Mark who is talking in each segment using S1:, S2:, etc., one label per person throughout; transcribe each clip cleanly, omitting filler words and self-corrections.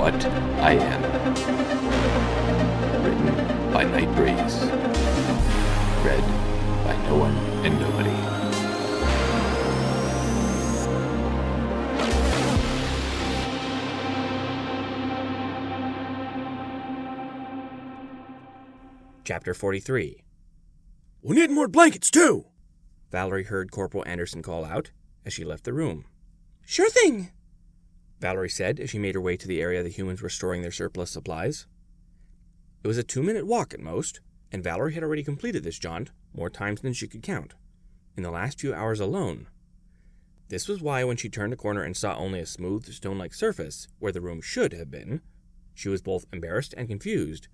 S1: What I Am. Written by Night Breeze. Read by No One and Nobody.
S2: Chapter 43.
S3: We need more blankets, too!
S2: Valerie heard Corporal Anderson call out as she left the room.
S4: Sure thing,
S2: Valerie said as she made her way to the area the humans were storing their surplus supplies. It was a 2-minute walk at most, and Valerie had already completed this jaunt more times than she could count, in the last few hours alone. This was why when she turned a corner and saw only a smooth, stone-like surface where the room should have been, she was both embarrassed and confused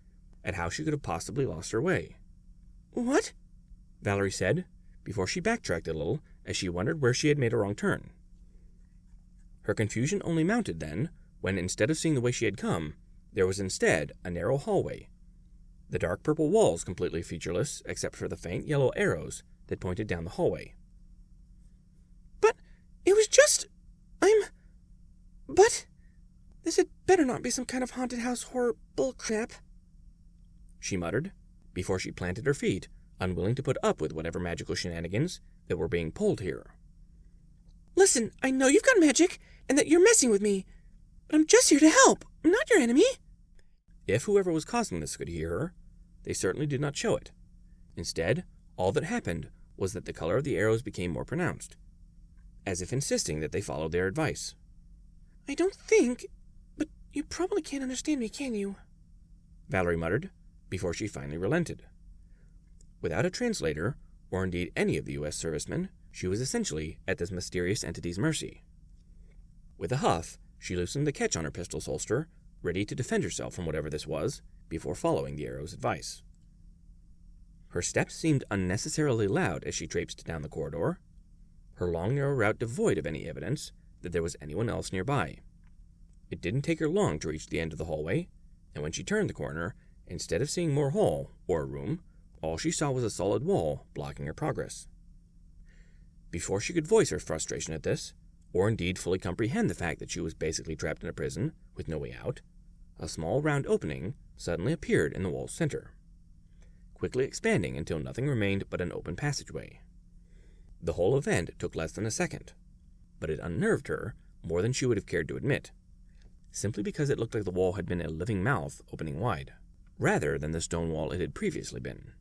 S2: at how she could have possibly lost her way.
S4: What?
S2: Valerie said, before she backtracked a little as she wondered where she had made a wrong turn. Her confusion only mounted then, when instead of seeing the way she had come, there was instead a narrow hallway, the dark purple walls completely featureless except for the faint yellow arrows that pointed down the hallway.
S4: But it was just... But... This had better not be some kind of haunted house horror bullcrap,
S2: she muttered, before she planted her feet, unwilling to put up with whatever magical shenanigans that were being pulled here.
S4: Listen, I know you've got magic, and that you're messing with me, but I'm just here to help. I'm not your enemy.
S2: If whoever was causing this could hear her, they certainly did not show it. Instead, all that happened was that the color of the arrows became more pronounced, as if insisting that they follow their advice.
S4: I don't think, but you probably can't understand me, can you?
S2: Valerie muttered, before she finally relented. Without a translator, or indeed any of the U.S. servicemen, she was essentially at this mysterious entity's mercy. With a huff, she loosened the catch on her pistol's holster, ready to defend herself from whatever this was, before following the arrow's advice. Her steps seemed unnecessarily loud as she traipsed down the corridor, her long narrow route devoid of any evidence that there was anyone else nearby. It didn't take her long to reach the end of the hallway, and when she turned the corner, instead of seeing more hall, or room, all she saw was a solid wall blocking her progress. Before she could voice her frustration at this, or indeed fully comprehend the fact that she was basically trapped in a prison with no way out, a small round opening suddenly appeared in the wall's center, quickly expanding until nothing remained but an open passageway. The whole event took less than a second, but it unnerved her more than she would have cared to admit, simply because it looked like the wall had been a living mouth opening wide, rather than the stone wall it had previously been.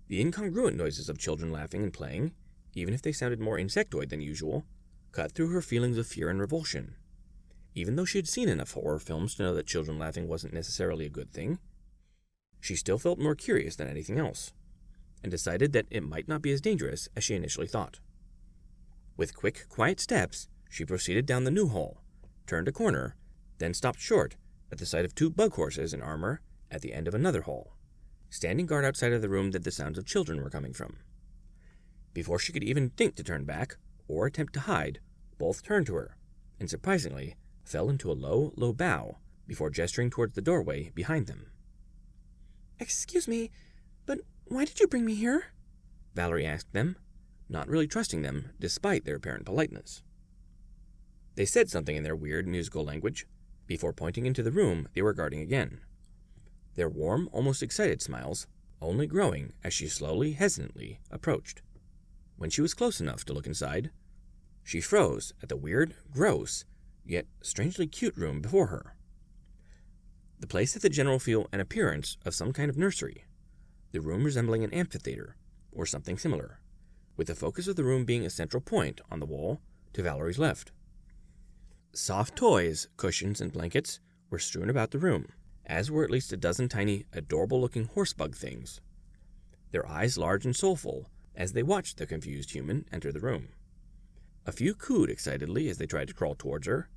S2: The incongruent noises of children laughing and playing, even if they sounded more insectoid than usual, cut through her feelings of fear and revulsion. Even though she had seen enough horror films to know that children laughing wasn't necessarily a good thing, she still felt more curious than anything else, and decided that it might not be as dangerous as she initially thought. With quick, quiet steps, she proceeded down the new hall, turned a corner, then stopped short at the sight of 2 bug horses in armor at the end of another hall, standing guard outside of the room that the sounds of children were coming from. Before she could even think to turn back, or attempt to hide, both turned to her, and surprisingly, fell into a low, low bow before gesturing towards the doorway behind them.
S4: Excuse me, but why did you bring me here?
S2: Valerie asked them, not really trusting them despite their apparent politeness. They said something in their weird musical language, before pointing into the room they were guarding again, their warm, almost excited smiles only growing as she slowly, hesitantly approached. When she was close enough to look inside, she froze at the weird, gross, yet strangely cute room before her. The place had the general feel and appearance of some kind of nursery, the room resembling an amphitheater, or something similar, with the focus of the room being a central point on the wall to Valerie's left. Soft toys, cushions, and blankets were strewn about the room, as were at least a dozen tiny, adorable-looking horse-bug things, their eyes large and soulful as they watched the confused human enter the room. A few cooed excitedly as they tried to crawl towards her,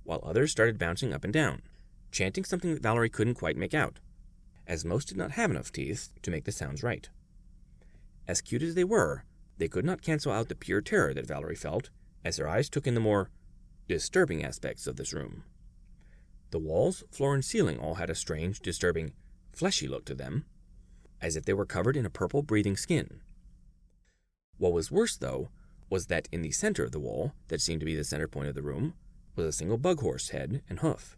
S2: while others started bouncing up and down, chanting something that Valerie couldn't quite make out, as most did not have enough teeth to make the sounds right. As cute as they could not cancel out the pure terror that Valerie felt as her eyes took in the more disturbing aspects of this room. The walls, floor, and ceiling all had a strange, disturbing, fleshy look to them, as if they were covered in a purple breathing skin. What was worse, though, was that in the center of the wall, that seemed to be the center point of the room, was a single bug horse head and hoof,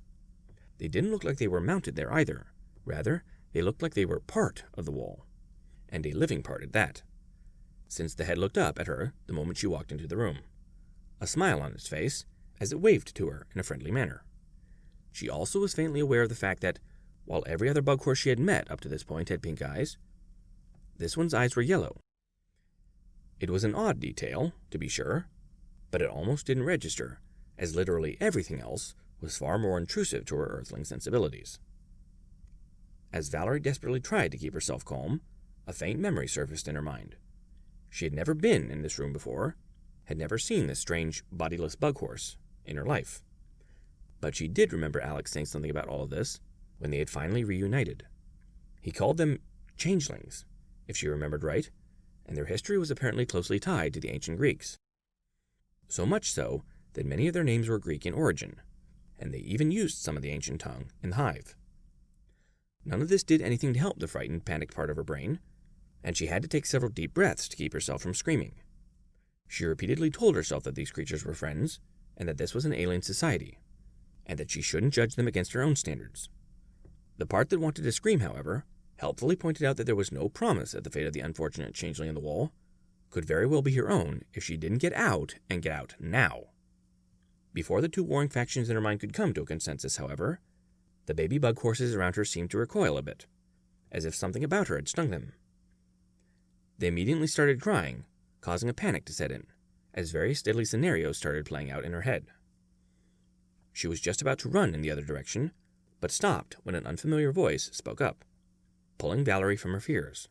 S2: They didn't look like they were mounted there either. Rather, they looked like they were part of the wall, and a living part at that, since the head looked up at her the moment she walked into the room, a smile on its face as it waved to her in a friendly manner. She also was faintly aware of the fact that, while every other bug horse she had met up to this point had pink eyes, this one's eyes were yellow. It was an odd detail, to be sure, but it almost didn't register, as literally everything else was far more intrusive to her earthling sensibilities. As Valerie desperately tried to keep herself calm, a faint memory surfaced in her mind. She had never been in this room before, had never seen this strange, bodiless bug horse in her life. But she did remember Alex saying something about all of this when they had finally reunited. He called them changelings, if she remembered right, and their history was apparently closely tied to the ancient Greeks. So much so that many of their names were Greek in origin, and they even used some of the ancient tongue in the hive. None of this did anything to help the frightened, panicked part of her brain, and she had to take several deep breaths to keep herself from screaming. She repeatedly told herself that these creatures were friends, and that this was an alien society, and that she shouldn't judge them against her own standards. The part that wanted to scream, however, helpfully pointed out that there was no promise that the fate of the unfortunate changeling in the wall could very well be her own if she didn't get out, and get out now. Before the two warring factions in her mind could come to a consensus, however, the baby bug horses around her seemed to recoil a bit, as if something about her had stung them. They immediately started crying, causing a panic to set in, as various deadly scenarios started playing out in her head. She was just about to run in the other direction, but stopped when an unfamiliar voice spoke up, pulling Valerie from her fears.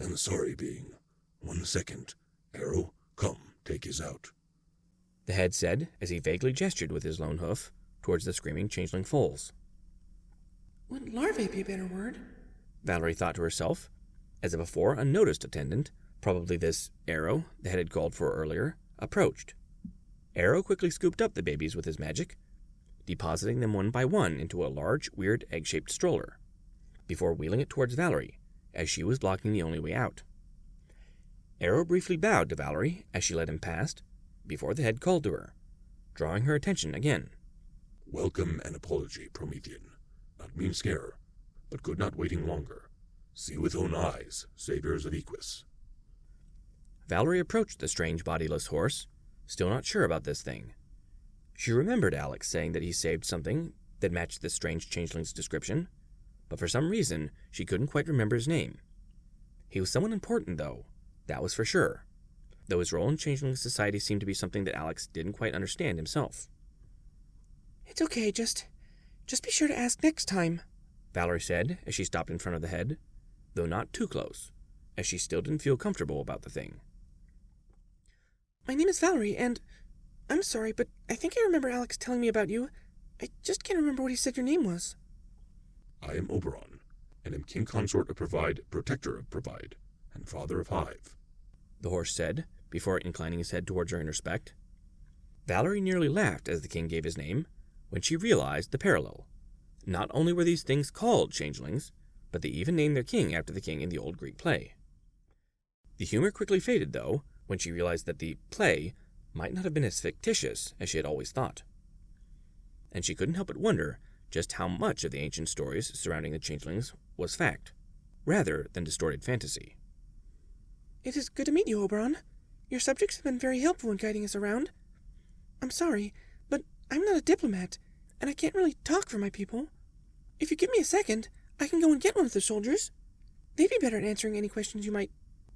S3: "I'm sorry, being. 1 second. Arrow, come, take his out."
S2: The head said as he vaguely gestured with his lone hoof towards the screaming changeling foals.
S4: Would larvae be a better word?
S2: Valerie thought to herself, as a before unnoticed attendant, probably this Arrow the head had called for earlier, approached. Arrow quickly scooped up the babies with his magic, depositing them one by one into a large, weird egg-shaped stroller, before wheeling it towards Valerie, as she was blocking the only way out. Arrow briefly bowed to Valerie as she led him past, before the head called to her, drawing her attention again.
S3: "Welcome and apology, Promethean. Not mean scare, but good not waiting longer. See with own eyes, saviors of Equus."
S2: Valerie approached the strange bodiless horse, still not sure about this thing. She remembered Alex saying that he saved something that matched this strange changeling's description, but for some reason she couldn't quite remember his name. He was someone important, though, that was for sure, though his role in changeling society seemed to be something that Alex didn't quite understand himself.
S4: It's okay, just be sure to ask next time,
S2: Valerie said as she stopped in front of the head, though not too close, as she still didn't feel comfortable about the thing.
S4: My name is Valerie, and I'm sorry, but I think I remember Alex telling me about you. I just can't remember what he said your name was.
S3: "I am Oberon, and am king consort of Provide, protector of Provide, and father of Hive,"
S2: the horse said, before inclining his head towards her in respect. Valerie nearly laughed as the king gave his name, when she realized the parallel. Not only were these things called changelings, but they even named their king after the king in the old Greek play. The humor quickly faded, though, when she realized that the play might not have been as fictitious as she had always thought. And she couldn't help but wonder just how much of the ancient stories surrounding the changelings was fact, rather than distorted fantasy.
S4: It is good to meet you, Oberon. Your subjects have been very helpful in guiding us around. I'm sorry, but I'm not a diplomat, and I can't really talk for my people. If you give me a second, I can go and get one of the soldiers. They'd be better at answering any questions you might...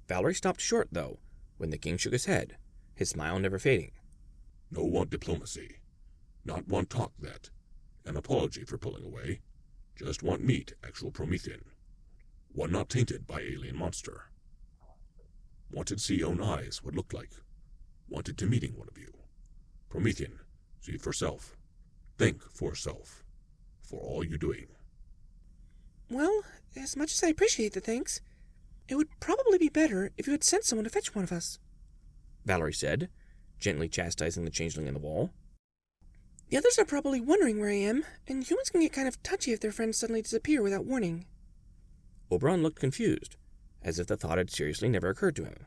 S2: Valerie stopped short, though, when the king shook his head, his smile never fading.
S3: "No want diplomacy. Not want talk that. An apology for pulling away. Just want meet actual Promethean. One not tainted by alien monster. Wanted see own eyes what looked like. Wanted to meeting one of you. Promethean, see for self. Think for self. For all you doing."
S4: Well, as much as I appreciate the thanks, it would probably be better if you had sent someone to fetch one of us,
S2: Valerie said, gently chastising the changeling in the wall.
S4: The others are probably wondering where I am, and humans can get kind of touchy if their friends suddenly disappear without warning.
S2: Oberon looked confused, as if the thought had seriously never occurred to him.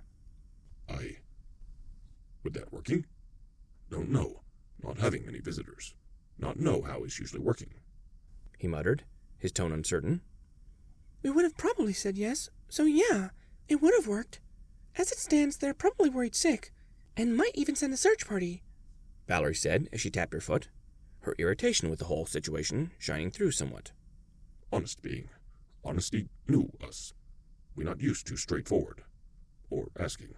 S3: With that working? Don't know. Not having many visitors. Not know how it's usually working.
S2: he muttered, his tone uncertain.
S4: We would have probably said yes, so yeah, it would have worked. As it stands, they're probably worried sick, and might even send a search party,
S2: Valerie said as she tapped her foot, her irritation with the whole situation shining through somewhat.
S3: Honest being. Honesty new us. We not used to straightforward. Or asking.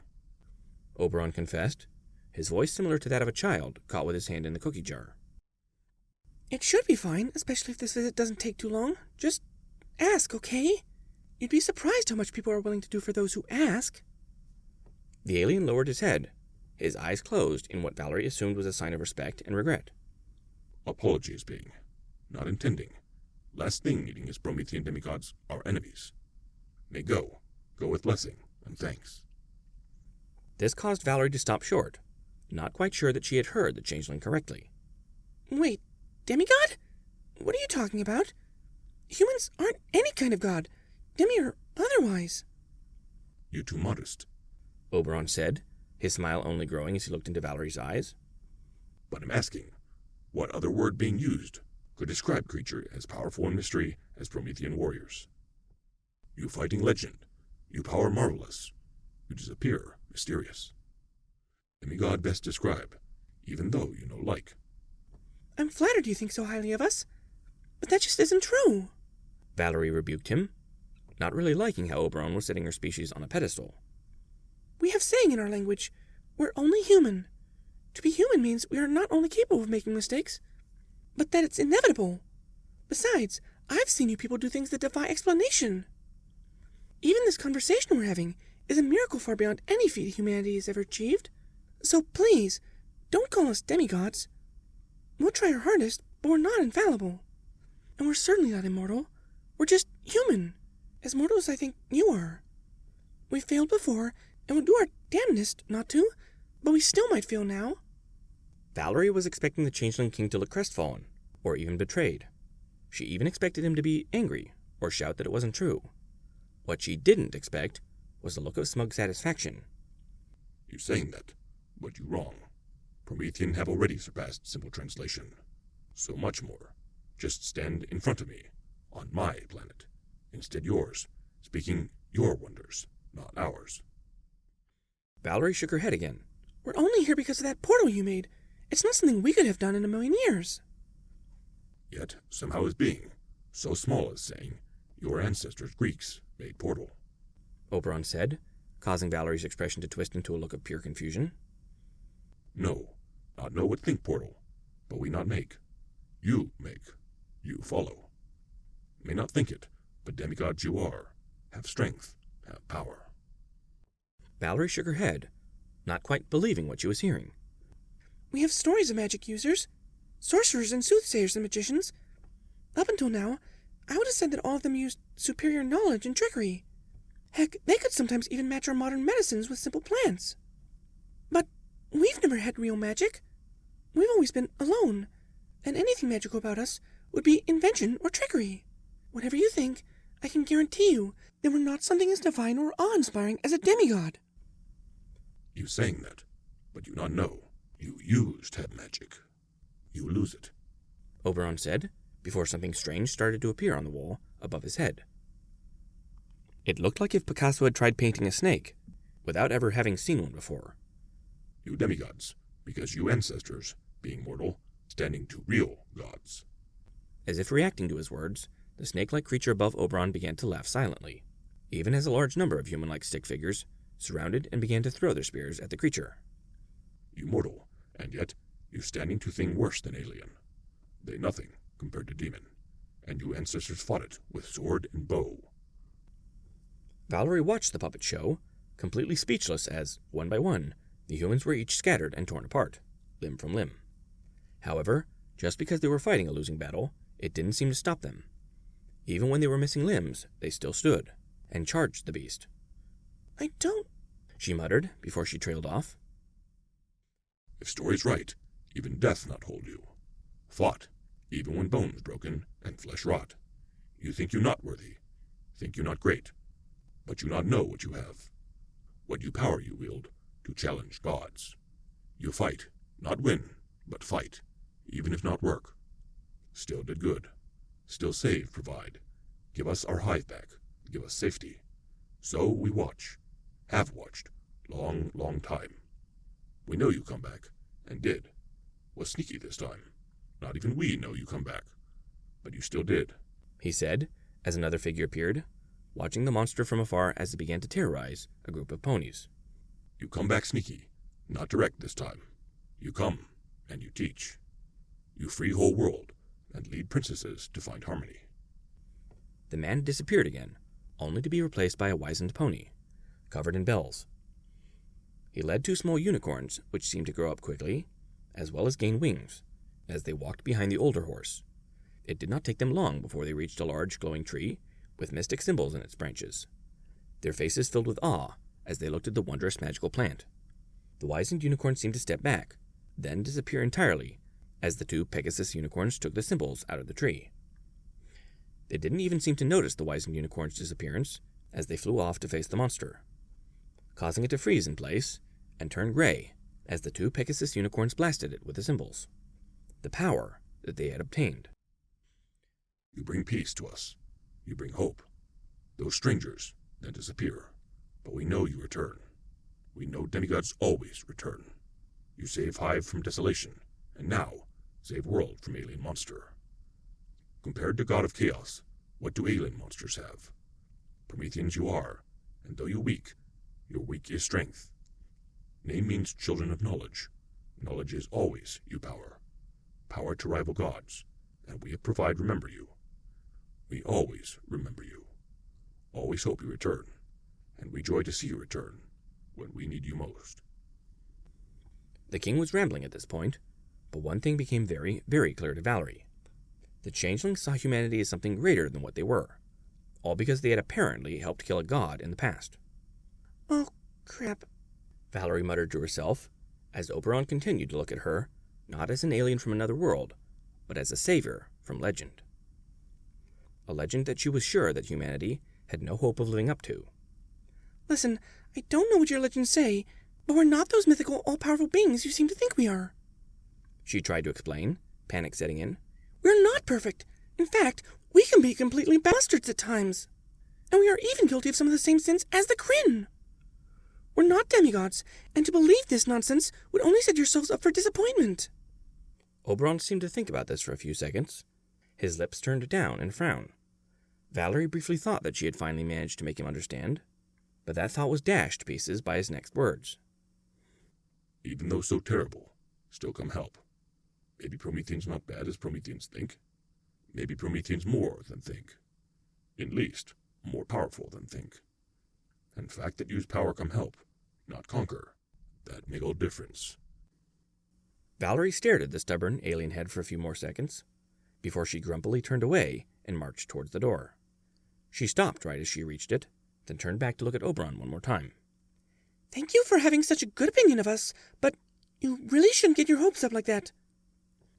S2: Oberon confessed, his voice similar to that of a child caught with his hand in the cookie jar.
S4: It should be fine, especially if this visit doesn't take too long. Just ask, okay? You'd be surprised how much people are willing to do for those who ask.
S2: The alien lowered his head, his eyes closed in what Valerie assumed was a sign of respect and regret.
S3: Apologies being. Not intending. Last thing needing is Promethean demigods, our enemies. May go. Go with blessing and thanks.
S2: This caused Valerie to stop short, not quite sure that she had heard the changeling correctly.
S4: Wait, demigod? What are you talking about? Humans aren't any kind of god, demi or otherwise.
S3: You too modest.
S2: Oberon said, his smile only growing as he looked into Valerie's eyes.
S3: But I'm asking, what other word being used could describe creature as powerful in mystery as Promethean warriors? You fighting legend, you power marvelous, you disappear mysterious. Demigod best describe, even though you know like.
S4: I'm flattered you think so highly of us, but that just isn't true.
S2: Valerie rebuked him, not really liking how Oberon was setting her species on a pedestal.
S4: We have saying in our language, we're only human. To be human means we are not only capable of making mistakes, but that it's inevitable. Besides, I've seen you people do things that defy explanation. Even this conversation we're having is a miracle far beyond any feat humanity has ever achieved. So please, don't call us demigods. We'll try our hardest, but we're not infallible. And we're certainly not immortal. We're just human, as mortal as I think you are. We failed before, and we'll do our damnedest not to, but we still might fail now.
S2: Valerie was expecting the Changeling King to look crestfallen, or even betrayed. She even expected him to be angry, or shout that it wasn't true. What she didn't expect was a look of smug satisfaction.
S3: You saying that, but you wrong. Promethean have already surpassed simple translation. So much more. Just stand in front of me, on my planet. Instead yours, speaking your wonders, not ours.
S2: Valerie shook her head again.
S4: We're only here because of that portal you made. It's not something we could have done in a million years.
S3: Yet, somehow is being, so small as saying, your ancestors, Greeks, made portal.
S2: Oberon said, causing Valerie's expression to twist into a look of pure confusion.
S3: No, not know what think portal, but we not make. You make, you follow. May not think it, but demigods you are, have strength, have power.
S2: Valerie shook her head, not quite believing what she was hearing.
S4: We have stories of magic users, sorcerers and soothsayers and magicians. Up until now, I would have said that all of them used superior knowledge and trickery. Heck, they could sometimes even match our modern medicines with simple plants. But we've never had real magic. We've always been alone, and anything magical about us would be invention or trickery. Whatever you think, I can guarantee you that we're not something as divine or awe-inspiring as a demigod.
S3: You saying that, but you not know. You used have magic. You lose it.
S2: Oberon said, before something strange started to appear on the wall above his head. It looked like if Picasso had tried painting a snake, without ever having seen one before.
S3: You demigods, because you ancestors, being mortal, standing to real gods.
S2: As if reacting to his words, the snake-like creature above Oberon began to laugh silently, even as a large number of human-like stick figures surrounded and began to throw their spears at the creature.
S3: You mortal, and yet you standing to thing worse than alien. They nothing compared to demon, and you ancestors fought it with sword and bow.
S2: Valerie watched the puppet show, completely speechless as, one by one, the humans were each scattered and torn apart, limb from limb. However, just because they were fighting a losing battle, it didn't seem to stop them. Even when they were missing limbs, they still stood, and charged the beast.
S4: I don't...
S2: she muttered before she trailed off.
S3: If story's right, even death not hold you. Fought, even when bones broken and flesh rot. You think you not worthy, think you not great, but you not know what you have. What you power you wield to challenge gods. You fight, not win, but fight, even if not work. Still did good. Still save, provide. Give us our hive back. Give us safety. So we watch. Have watched. Long, long time. We know you come back. And did. Was sneaky this time. Not even we know you come back. But you still did.
S2: He said, as another figure appeared, watching the monster from afar as it began to terrorize a group of ponies.
S3: You come back sneaky. Not direct this time. You come, and you teach. You free whole world, and lead princesses to find harmony.
S2: The man disappeared again, only to be replaced by a wizened pony, covered in bells. He led 2 small unicorns, which seemed to grow up quickly, as well as gain wings, as they walked behind the older horse. It did not take them long before they reached a large glowing tree with mystic symbols in its branches. Their faces filled with awe as they looked at the wondrous magical plant. The wizened unicorn seemed to step back, then disappear entirely, as the 2 Pegasus unicorns took the symbols out of the tree. They didn't even seem to notice the wizened unicorn's disappearance as they flew off to face the monster, causing it to freeze in place and turn gray as the 2 Pegasus unicorns blasted it with the symbols, the power that they had obtained.
S3: You bring peace to us. You bring hope. Those strangers then disappear, but we know you return. We know demigods always return. You save Hive from desolation, and now save world from alien monster. Compared to God of Chaos, what do alien monsters have? Prometheans you are, and though you weak, your weak is strength. Name means children of knowledge. Knowledge is always you power. Power to rival gods, and we at Provide remember you. We always remember you. Always hope you return, and we joy to see you return when we need you most.
S2: The king was rambling at this point, but one thing became very, very clear to Valerie. The changelings saw humanity as something greater than what they were, all because they had apparently helped kill a god in the past.
S4: Oh, crap.
S2: Valerie muttered to herself, as Oberon continued to look at her, not as an alien from another world, but as a savior from legend. A legend that she was sure that humanity had no hope of living up to.
S4: Listen, I don't know what your legends say, but we're not those mythical, all-powerful beings you seem to think we are.
S2: She tried to explain, panic setting in.
S4: We're not perfect. In fact, we can be completely bastards at times. And we are even guilty of some of the same sins as the Kryn. We're not demigods, and to believe this nonsense would only set yourselves up for disappointment.
S2: Oberon seemed to think about this for a few seconds. His lips turned down in a frown. Valerie briefly thought that she had finally managed to make him understand, but that thought was dashed to pieces by his next words.
S3: Even though so terrible, still come help. Maybe Prometheans not bad as Prometheans think. Maybe Prometheans more than think. In least, more powerful than think. And fact that use power come help, not conquer. That make all difference.
S2: Valerie stared at the stubborn alien head for a few more seconds, before she grumpily turned away and marched towards the door. She stopped right as she reached it, then turned back to look at Oberon one more time.
S4: Thank you for having such a good opinion of us, but you really shouldn't get your hopes up like that.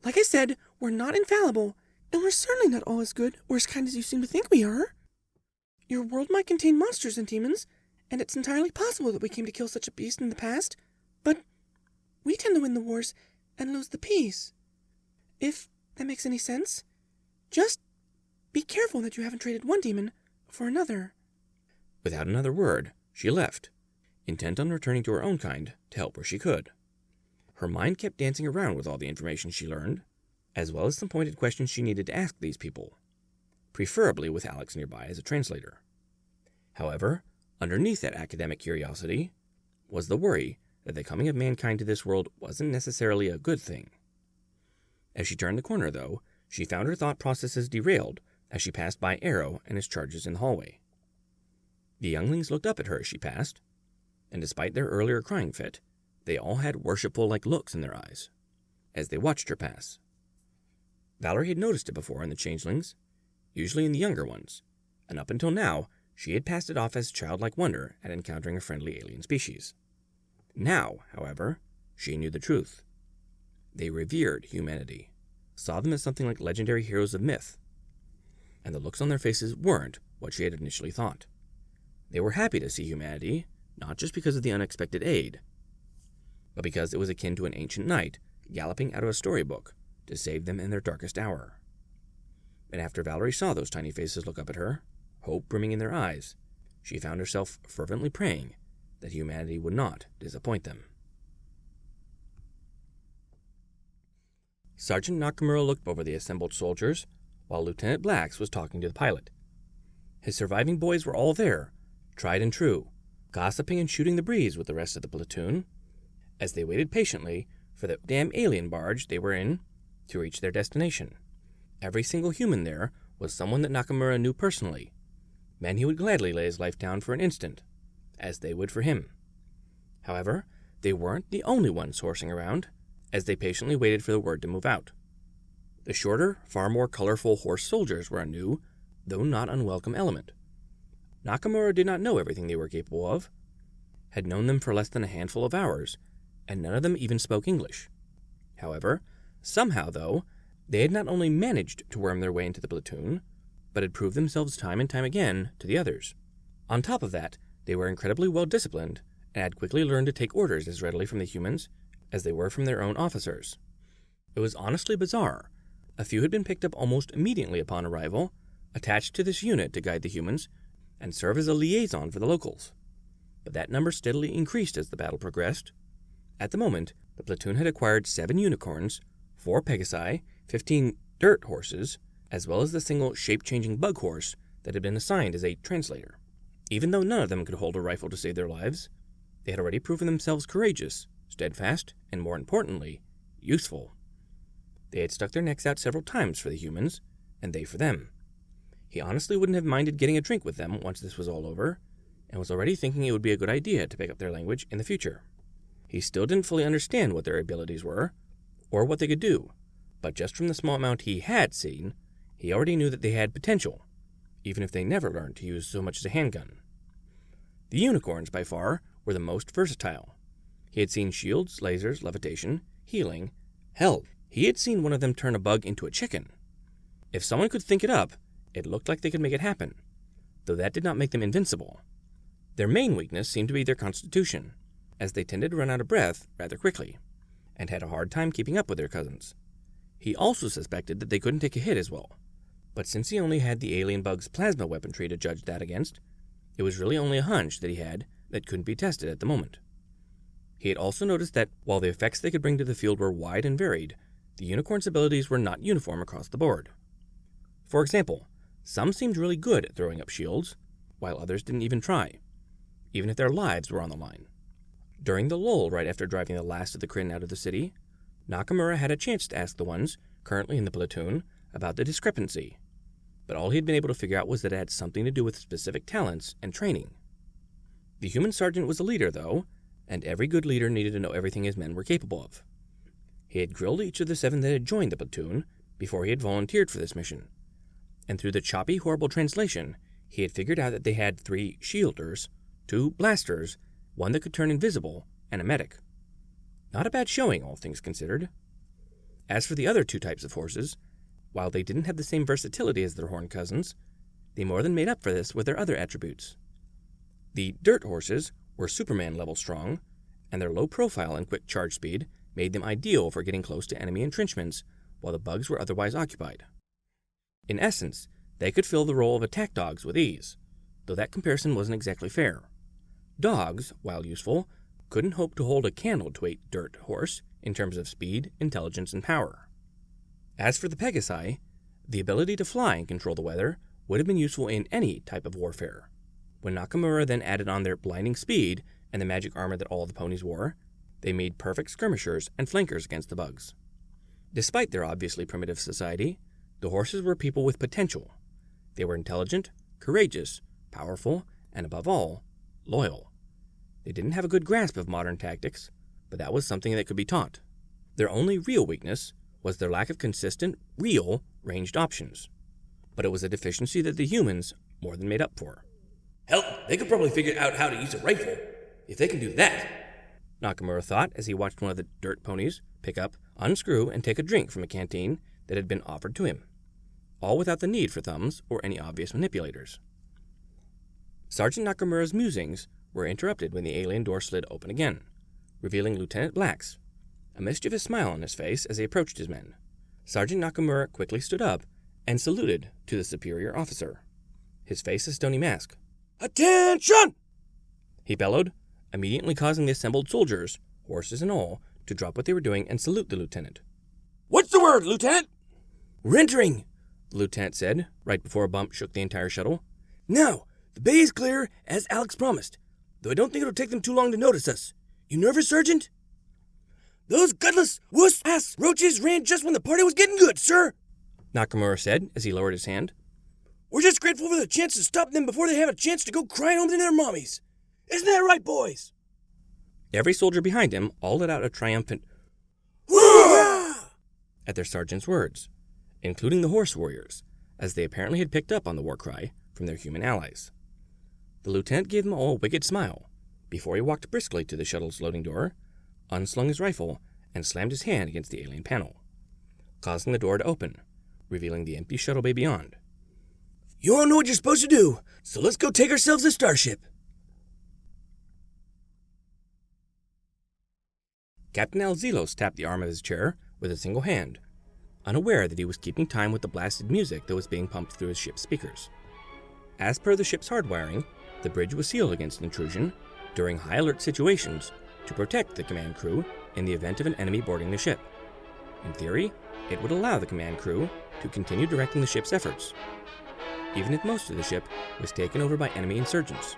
S4: Like I said, we're not infallible, and we're certainly not all as good or as kind as you seem to think we are. Your world might contain monsters and demons, and it's entirely possible that we came to kill such a beast in the past, but we tend to win the wars and lose the peace. If that makes any sense. Just be careful that you haven't traded one demon for another.
S2: Without another word, she left, intent on returning to her own kind to help where she could. Her mind kept dancing around with all the information she learned, as well as some pointed questions she needed to ask these people, preferably with Alex nearby as a translator. However, underneath that academic curiosity was the worry that the coming of mankind to this world wasn't necessarily a good thing. As she turned the corner, though, she found her thought processes derailed as she passed by Arrow and his charges in the hallway. The younglings looked up at her as she passed, and despite their earlier crying fit, they all had worshipful-like looks in their eyes as they watched her pass. Valerie had noticed it before in the changelings, usually in the younger ones, and up until now, she had passed it off as childlike wonder at encountering a friendly alien species. Now, however, she knew the truth. They revered humanity, saw them as something like legendary heroes of myth, and the looks on their faces weren't what she had initially thought. They were happy to see humanity, not just because of the unexpected aid, but because it was akin to an ancient knight galloping out of a storybook to save them in their darkest hour. And after Valerie saw those tiny faces look up at her, hope brimming in their eyes, she found herself fervently praying that humanity would not disappoint them. Sergeant Nakamura looked over the assembled soldiers while Lieutenant Blacks was talking to the pilot. His surviving boys were all there, tried and true, gossiping and shooting the breeze with the rest of the platoon, as they waited patiently for the damn alien barge they were in to reach their destination. Every single human there was someone that Nakamura knew personally, men he would gladly lay his life down for an instant, as they would for him. However, they weren't the only ones horsing around, as they patiently waited for the word to move out. The shorter, far more colorful horse soldiers were a new, though not unwelcome element. Nakamura did not know everything they were capable of, had known them for less than a handful of hours, and none of them even spoke English. However, somehow, though, they had not only managed to worm their way into the platoon, but had proved themselves time and time again to the others. On top of that, they were incredibly well disciplined, and had quickly learned to take orders as readily from the humans as they were from their own officers. It was honestly bizarre. A few had been picked up almost immediately upon arrival, attached to this unit to guide the humans, and serve as a liaison for the locals. But that number steadily increased as the battle progressed. At the moment, the platoon had acquired 7 unicorns, 4 Pegasi, 15 dirt horses, as well as the single shape-changing bug horse that had been assigned as a translator. Even though none of them could hold a rifle to save their lives, they had already proven themselves courageous, steadfast, and more importantly, useful. They had stuck their necks out several times for the humans, and they for them. He honestly wouldn't have minded getting a drink with them once this was all over, and was already thinking it would be a good idea to pick up their language in the future. He still didn't fully understand what their abilities were, or what they could do, but just from the small amount he had seen, he already knew that they had potential, even if they never learned to use so much as a handgun. The unicorns, by far, were the most versatile. He had seen shields, lasers, levitation, healing. Hell, he had seen one of them turn a bug into a chicken. If someone could think it up, it looked like they could make it happen, though that did not make them invincible. Their main weakness seemed to be their constitution, as they tended to run out of breath rather quickly, and had a hard time keeping up with their cousins. He also suspected that they couldn't take a hit as well, but since he only had the alien bug's plasma weaponry to judge that against, it was really only a hunch that he had that couldn't be tested at the moment. He had also noticed that, while the effects they could bring to the field were wide and varied, the unicorn's abilities were not uniform across the board. For example, some seemed really good at throwing up shields, while others didn't even try, even if their lives were on the line. During the lull right after driving the last of the Kryn out of the city, Nakamura had a chance to ask the ones currently in the platoon about the discrepancy, but all he had been able to figure out was that it had something to do with specific talents and training. The human sergeant was a leader, though, and every good leader needed to know everything his men were capable of. He had grilled each of the 7 that had joined the platoon before he had volunteered for this mission, and through the choppy, horrible translation, he had figured out that they had 3 shielders, 2 blasters, 1 that could turn invisible, and a medic. Not a bad showing, all things considered. As for the other 2 types of horses, while they didn't have the same versatility as their horned cousins, they more than made up for this with their other attributes. The dirt horses were Superman-level strong, and their low profile and quick charge speed made them ideal for getting close to enemy entrenchments while the bugs were otherwise occupied. In essence, they could fill the role of attack dogs with ease, though that comparison wasn't exactly fair. Dogs, while useful, couldn't hope to hold a candle to a dirt horse in terms of speed, intelligence, and power. As for the Pegasi, the ability to fly and control the weather would have been useful in any type of warfare. When Nakamura then added on their blinding speed and the magic armor that all the ponies wore, they made perfect skirmishers and flankers against the bugs. Despite their obviously primitive society, the horses were people with potential. They were intelligent, courageous, powerful, and above all, loyal. They didn't have a good grasp of modern tactics, but that was something that could be taught. Their only real weakness was their lack of consistent, real, ranged options. But it was a deficiency that the humans more than made up for.
S5: Hell, they could probably figure out how to use a rifle. If they can do that,
S2: Nakamura thought as he watched one of the dirt ponies pick up, unscrew, and take a drink from a canteen that had been offered to him, all without the need for thumbs or any obvious manipulators. Sergeant Nakamura's musings were interrupted when the alien door slid open again, revealing Lieutenant Blacks, a mischievous smile on his face as he approached his men. Sergeant Nakamura quickly stood up and saluted to the superior officer, his face a stony mask.
S5: Attention!
S2: He bellowed, immediately causing the assembled soldiers, horses and all, to drop what they were doing and salute the lieutenant.
S5: What's the word, Lieutenant?
S2: We're entering, the lieutenant said, right before a bump shook the entire shuttle.
S5: Now, the bay is clear, as Alex promised, though I don't think it'll take them too long to notice us. You nervous, Sergeant? Those gutless, wuss-ass roaches ran just when the party was getting good, sir,
S2: Nakamura said as he lowered his hand.
S5: We're just grateful for the chance to stop them before they have a chance to go crying home to their mommies. Isn't that right, boys?
S2: Every soldier behind him all let out a triumphant
S5: Hurrah!
S2: at their sergeant's words, including the horse warriors, as they apparently had picked up on the war cry from their human allies. The lieutenant gave them all a wicked smile before he walked briskly to the shuttle's loading door, unslung his rifle, and slammed his hand against the alien panel, causing the door to open, revealing the empty shuttle bay beyond.
S5: You all know what you're supposed to do, so let's go take ourselves a starship.
S2: Captain Alzelos tapped the arm of his chair with a single hand, unaware that he was keeping time with the blasted music that was being pumped through his ship's speakers. As per the ship's hardwiring, the bridge was sealed against intrusion during high-alert situations to protect the command crew in the event of an enemy boarding the ship. In theory, it would allow the command crew to continue directing the ship's efforts, even if most of the ship was taken over by enemy insurgents.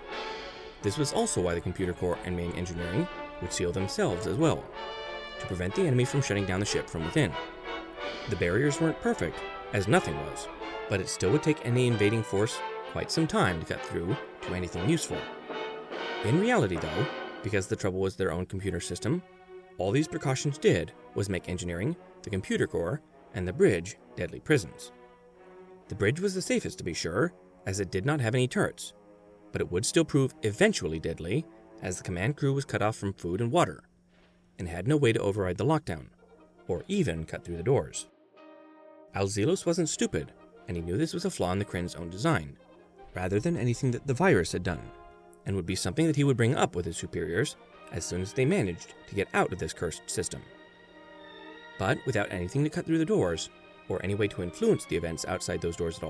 S2: This was also why the computer core and main engineering would seal themselves as well, to prevent the enemy from shutting down the ship from within. The barriers weren't perfect, as nothing was, but it still would take any invading force quite some time to cut through to anything useful. In reality, though, because the trouble was their own computer system, all these precautions did was make engineering, the computer core, and the bridge deadly prisons. The bridge was the safest, to be sure, as it did not have any turrets, but it would still prove eventually deadly, as the command crew was cut off from food and water, and had no way to override the lockdown, or even cut through the doors. Alzelos wasn't stupid, and he knew this was a flaw in the Kryn's own design, rather than anything that the virus had done, and would be something that he would bring up with his superiors as soon as they managed to get out of this cursed system. But without anything to cut through the doors, or any way to influence the events outside those doors at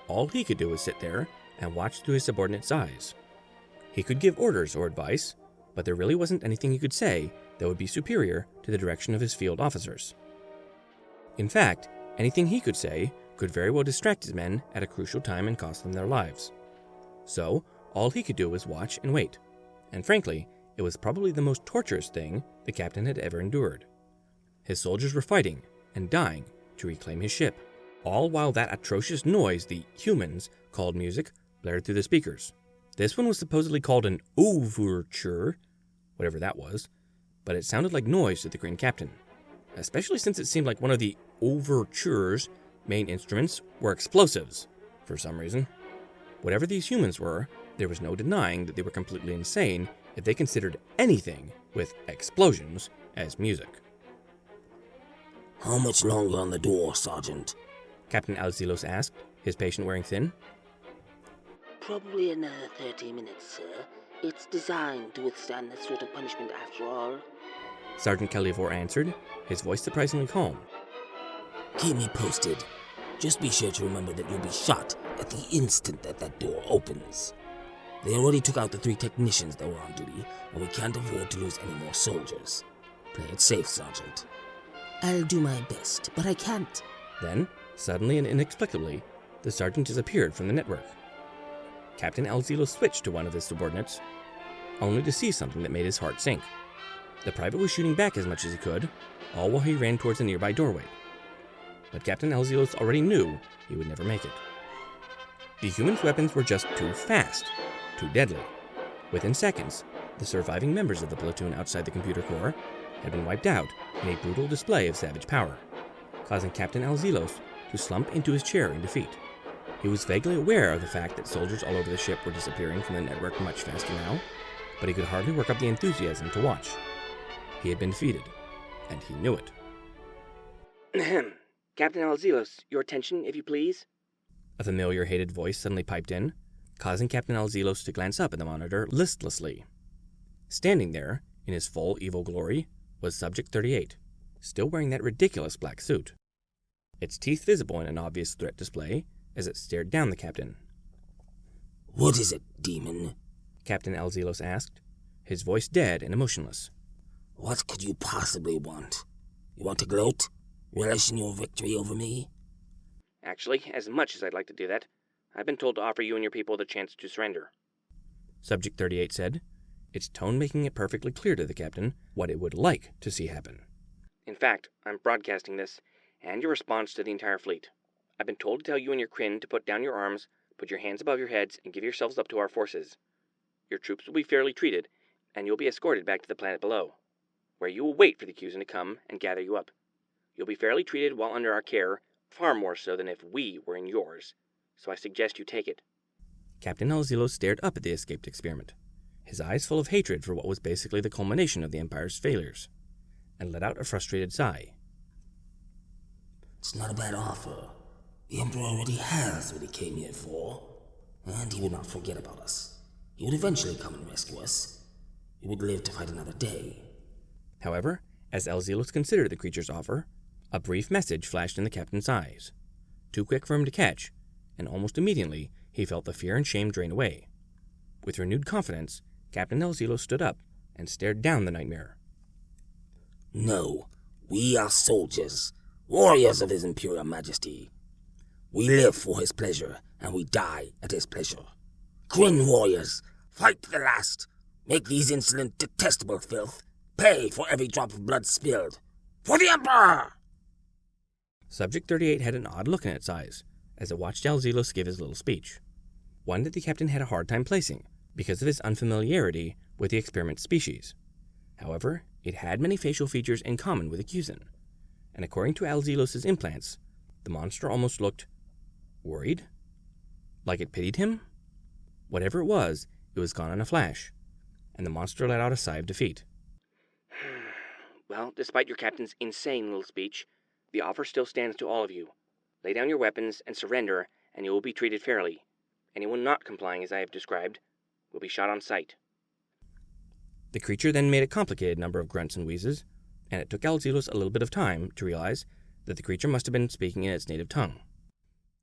S2: all he could do was sit there and watch through his subordinates' eyes. He could give orders or advice, but there really wasn't anything he could say that would be superior to the direction of his field officers. In fact, anything he could say could very well distract his men at a crucial time and cost them their lives. So, all he could do was watch and wait, and frankly, it was probably the most torturous thing the captain had ever endured. His soldiers were fighting and dying to reclaim his ship, all while that atrocious noise the humans called music blared through the speakers. This one was supposedly called an overture, whatever that was, but it sounded like noise to the Kryn captain, especially since it seemed like one of the overture's main instruments were explosives, for some reason. Whatever these humans were, there was no denying that they were completely insane if they considered anything with explosions as music.
S6: How much longer on the door, Sergeant?
S2: Captain Alzelos asked, his patient wearing thin.
S6: Probably another 30 minutes, sir. It's designed to withstand that sort of punishment after all.
S2: Sergeant Calivor answered, his voice surprisingly calm.
S6: Keep me posted. Just be sure to remember that you'll be shot at the instant that door opens. They already took out the 3 technicians that were on duty, and we can't afford to lose any more soldiers. Play it safe, Sergeant. I'll do my best, but I can't.
S2: Then, suddenly and inexplicably, the sergeant disappeared from the network. Captain Alzelos switched to one of his subordinates, only to see something that made his heart sink. The private was shooting back as much as he could, all while he ran towards a nearby doorway. But Captain Alzelos already knew he would never make it. The humans' weapons were just too fast, too deadly. Within seconds, the surviving members of the platoon outside the computer core had been wiped out in a brutal display of savage power, causing Captain Alzelos to slump into his chair in defeat. He was vaguely aware of the fact that soldiers all over the ship were disappearing from the network much faster now, but he could hardly work up the enthusiasm to watch. He had been defeated, and he knew it.
S4: Ahem. Captain Alzelos, your attention, if you please.
S2: A familiar, hated voice suddenly piped in, causing Captain Alzelos to glance up at the monitor listlessly. Standing there, in his full evil glory, was Subject 38, still wearing that ridiculous black suit. its teeth visible in an obvious threat display as it stared down the captain.
S6: What is it, demon?
S2: Captain Alzelos asked, his voice dead and emotionless.
S6: What could you possibly want? You want to gloat? Relish in your victory over me?
S2: Actually, as much as I'd like to do that, I've been told to offer you and your people the chance to surrender. Subject 38 said, its tone making it perfectly clear to the captain what it would like to see happen. In fact, I'm broadcasting this, and your response to the entire fleet. I've been told to tell you and your Kryn to put down your arms, put your hands above your heads, and give yourselves up to our forces. Your troops will be fairly treated, and you'll be escorted back to the planet below, where you will wait for the Cusan to come and gather you up. You'll be fairly treated while under our care, far more so than if we were in yours, so I suggest you take it. Captain Alzelos stared up at the escaped experiment, his eyes full of hatred for what was basically the culmination of the Empire's failures, and let out a frustrated sigh.
S6: It's not a bad offer. The Emperor already has what he came here for, and he would not forget about us. He would eventually come and rescue us. We would live to fight another day.
S2: However, as Alzelos considered the creature's offer, a brief message flashed in the captain's eyes, too quick for him to catch, and almost immediately he felt the fear and shame drain away. With renewed confidence, Captain Alzelos stood up and stared down the nightmare.
S6: No, we are soldiers, warriors of His Imperial Majesty. We live for his pleasure, and we die at his pleasure. Kryn warriors, fight to the last. Make these insolent, detestable filth pay for every drop of blood spilled. For the Emperor!
S2: Subject 38 had an odd look in its eyes as it watched Alzelos give his little speech, one that the captain had a hard time placing because of his unfamiliarity with the experiment species. However, it had many facial features in common with a Cusan, and according to Alzelos' implants, the monster almost looked worried? Like it pitied him? Whatever it was gone in a flash, and the monster let out a sigh of defeat. Well, despite your captain's insane little speech, the offer still stands to all of you. Lay down your weapons and surrender, and you will be treated fairly. Anyone not complying as I have described will be shot on sight. The creature then made a complicated number of grunts and wheezes, and it took Alzelos a little bit of time to realize that the creature must have been speaking in its native tongue.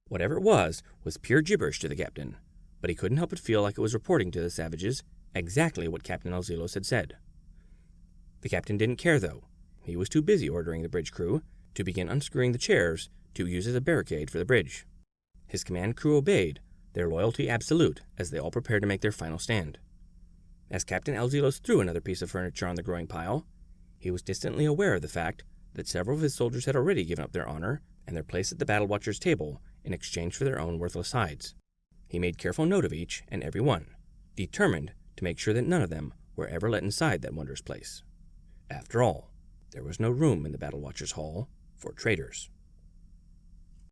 S2: Whatever it was pure gibberish to the captain, but he couldn't help but feel like it was reporting to the savages exactly what Captain Alzelos had said. The captain didn't care, though. He was too busy ordering the bridge crew to begin unscrewing the chairs to use as a barricade for the bridge. His command crew obeyed, their loyalty absolute, as they all prepared to make their final stand. As Captain Alzelos threw another piece of furniture on the growing pile, he was distantly aware of the fact that several of his soldiers had already given up their honor and their place at the Battle Watcher's table in exchange for their own worthless hides. He made careful note of each and every one, determined to make sure that none of them were ever let inside that wondrous place. After all, there was no room in the Battle Watcher's hall for traitors.